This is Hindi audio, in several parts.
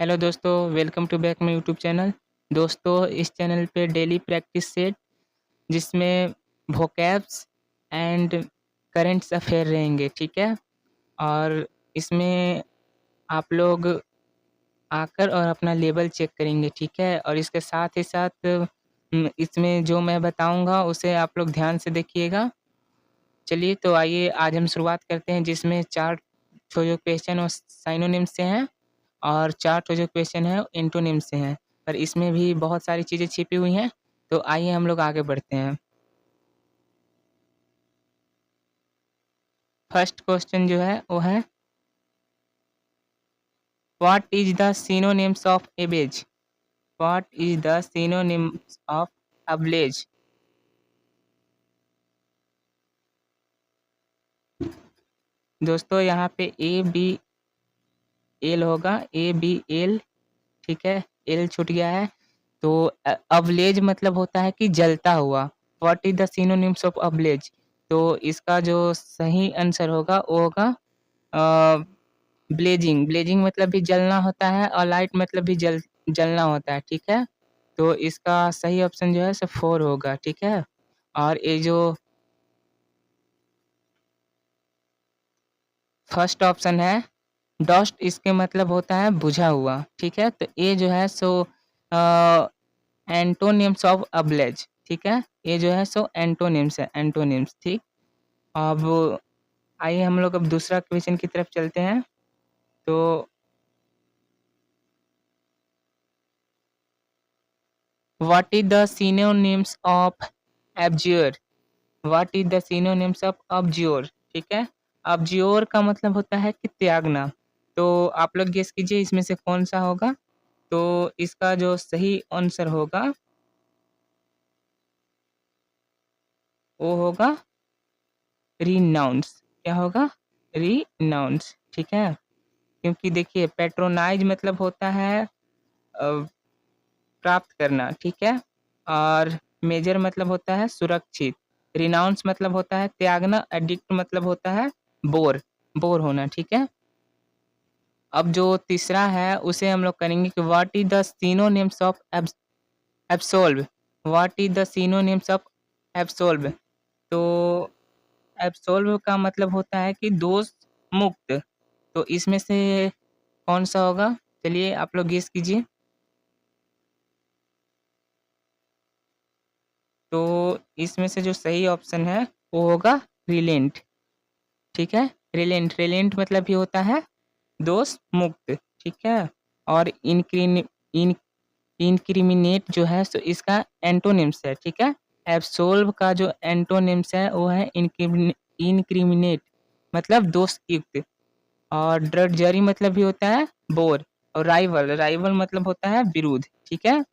हेलो दोस्तों, welcome to back my YouTube channel. दोस्तों, इस चैनल पे डेली प्रैक्टिस सेट जिसमें वोकैब्स एंड करेंट्स अफेयर रहेंगे, ठीक है। और इसमें आप लोग आकर और अपना लेवल चेक करेंगे, ठीक है। और इसके साथ ही साथ इसमें जो मैं बताऊंगा उसे आप लोग ध्यान से देखिएगा। चलिए तो आइए आज हम शुरुआत करते हैं, जिसमें 4 ठो जो क्वेश्चन वो साइनोनिम्स से हैं और 4 ठो जो क्वेश्चन है एंटोनिम्स से हैं। पर इसमें भी बहुत सारी चीज़ें छिपी हुई हैं, तो आइए हम लोग आगे बढ़ते हैं। फर्स्ट क्वेश्चन जो है वो है, what is the synonyms of ablaze? What is the synonyms of ablaze? दोस्तों यहाँ पे ए बी एल होगा, ए बी एल, ठीक है। एल छूट गया है तो अबलेज मतलब होता है कि जलता हुआ। What is the synonyms of ablaze? तो इसका जो सही आंसर होगा वो होगा ब्लेजिंग। ब्लेजिंग मतलब भी जलना होता है और लाइट मतलब भी जलना होता है, ठीक है। तो इसका सही ऑप्शन जो है सो 4 होगा, ठीक है। और ये जो फर्स्ट ऑप्शन है डस्ट, इसके मतलब होता है बुझा हुआ, ठीक है। तो ये जो है सो एंटोनिम्स ऑफ अबलेज, ठीक है। ये जो है सो एंटोनिम्स है, एंटोनिम्स, ठीक। अब आइए हम लोग अब दूसरा क्वेश्चन की तरफ चलते हैं। तो what is the synonyms of abjure? What is the synonyms of abjure? ठीक है। अब्ज्योर का मतलब होता है कि त्यागना। तो आप लोग गेस कीजिए इसमें से कौन सा होगा। तो इसका जो सही आंसर होगा वो होगा रिनाउंस। क्या होगा? रिनाउंस, ठीक है। क्योंकि देखिए पैट्रोनाइज मतलब होता है प्राप्त करना, ठीक है। और मेजर मतलब होता है सुरक्षित। रिनाउंस मतलब होता है त्यागना। एडिक्ट मतलब होता है बोर, बोर होना, ठीक है। अब जो तीसरा है उसे हम लोग करेंगे कि what is the synonyms of absolve? What is the synonyms of absolve? तो एब्सोल्व का मतलब होता है कि दोष मुक्त। तो इसमें से कौन सा होगा? चलिए आप लोग गेस कीजिए। तो इसमें से जो सही ऑप्शन है वो होगा रिलेंट, ठीक है। रिलेंट, रिलेंट मतलब ही होता है दोष मुक्त, ठीक है। और इन इनक्रिमिनेट जो है सो इसका एंटोनिम्स है, ठीक है। एब्सोल्व का जो एंटोनिम्स है वो है इनक्रिमिनेट मतलब दोष युक्त। और ड्रडजरी मतलब भी होता है बोर। और राइवल, राइवल मतलब होता है विरोध, ठीक है।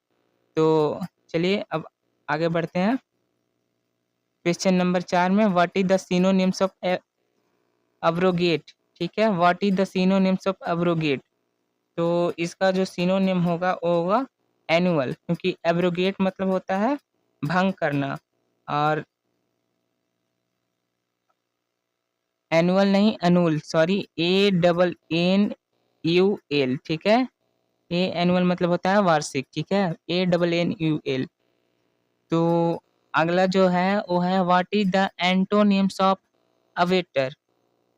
तो चलिए अब आगे बढ़ते हैं। क्वेश्चन नंबर 4 में what is the synonyms of abrogate? ठीक है। What is the synonyms of abrogate? तो इसका जो सिनोनिम होगा वो होगा एनुअल, क्योंकि एब्रोगेट मतलब होता है भंग करना। और एनुअल नहीं, अनुल, सॉरी, ANNUL, ठीक है। ए एनुअल मतलब होता है वार्षिक, ठीक है। ANNUL। तो अगला जो है वो है what is the antonyms of abettor?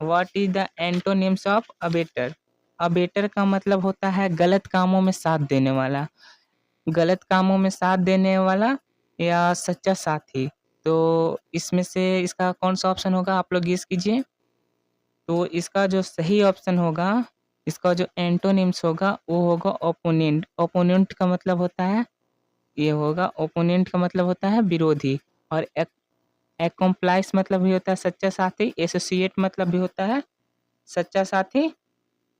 What is the antonyms of abettor? Abettor का मतलब होता है गलत कामों में साथ देने वाला। गलत कामों में साथ देने वाला या सच्चा साथी। तो इसमें से इसका कौन सा ऑप्शन होगा आप लोग गेस कीजिए। तो इसका जो सही ऑप्शन होगा, इसका जो एंटोनिम्स होगा वो होगा ओपोनेंट। ओपोनेंट का मतलब होता है, ये होगा ओपोनेंट का मतलब होता है विरोधी। और एक्कम्प्लाइस मतलब भी होता है सच्चा साथी। एसोसिएट मतलब भी होता है सच्चा साथी,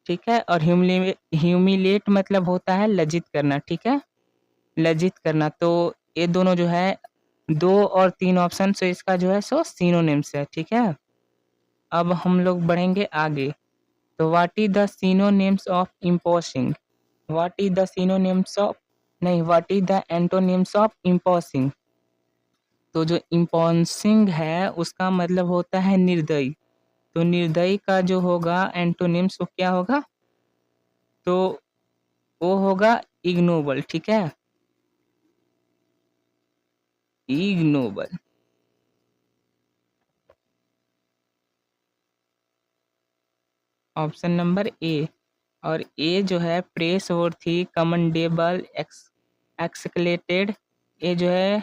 ठीक है। और ह्यूमिलेट मतलब होता है लज्जित करना, ठीक है, लज्जित करना। तो ये दोनों जो है 2 और 3 ऑप्शन से इसका जो है सो सिनोनिम्स है, ठीक है। अब हम लोग बढ़ेंगे आगे। तो what is the synonyms of imposing? What is the synonyms of, नहीं, what is the antonyms of imposing? तो जो इम्पोसिंग है उसका मतलब होता है निर्दयी। तो निर्दयी का जो होगा एंटोनिम्स वो क्या होगा? तो ओ होगा इग्नोबल, ठीक है, इग्नोबल। Option number A. और ए जो है प्रेस और थी कमेंडेबल एक्सक्लेटेड, ये जो है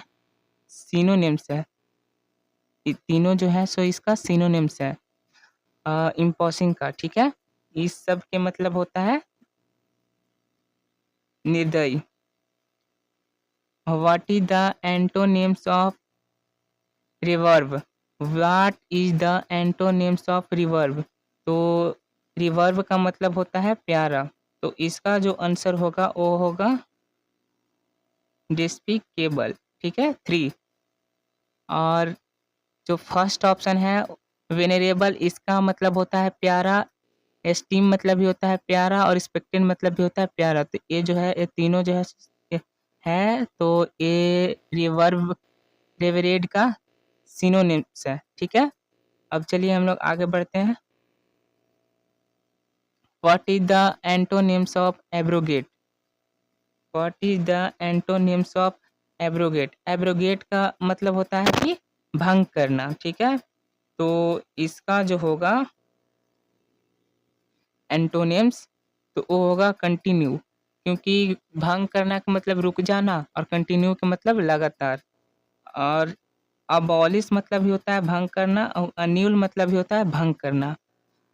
सिनोनिम्स है, ये तीनों जो है सो इसका सिनोनिम्स है इम्पोसिंग का, ठीक है। इस सब के मतलब होता है निर्दयी। What is the antonyms of reverb? What is the antonyms of reverb? तो रिवर्ब का मतलब होता है प्यारा, तो इसका जो आंसर होगा वो होगा डिस्पिकेबल, ठीक है, 3। और जो फर्स्ट ऑप्शन है वेनेरेबल, इसका मतलब होता है प्यारा, एस्टीम मतलब भी होता है प्यारा, और रिस्पेक्टेड मतलब भी होता है प्यारा। तो ये जो है ये तीनों जो है तो ये रिवर्ब रेवरेड का सिनोनिम्स है, ठीक है। अब चलिए हम लोग आगे बढ़ते हैं। What is the antonyms of abrogate? What is the antonyms of abrogate? Abrogate का मतलब होता है कि भंग करना, ठीक है। तो इसका जो होगा एंटोनिम्स, तो वो होगा कंटिन्यू, क्योंकि भंग करना का मतलब रुक जाना और कंटिन्यू का मतलब लगातार। और अबॉलिश मतलब भी होता है भंग करना, और अन्यूल मतलब भी होता है भंग करना।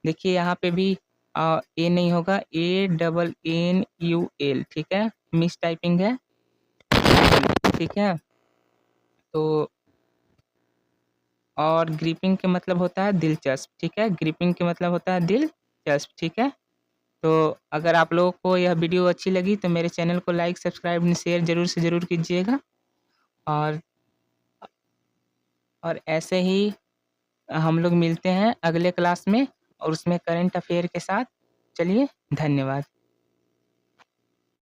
देखिए यहाँ पे भी ए नहीं होगा, ANNUL, ठीक है, मिस टाइपिंग है, ठीक है। तो और ग्रिपिंग के मतलब होता है दिलचस्प, ठीक है, ग्रिपिंग के मतलब होता है दिलचस्प, ठीक है। तो अगर आप लोगों को यह वीडियो अच्छी लगी तो मेरे चैनल को लाइक, सब्सक्राइब एंड शेयर ज़रूर से ज़रूर कीजिएगा। और ऐसे ही हम लोग मिलते हैं अगले क्लास में और उसमें करंट अफेयर के साथ। चलिए, धन्यवाद।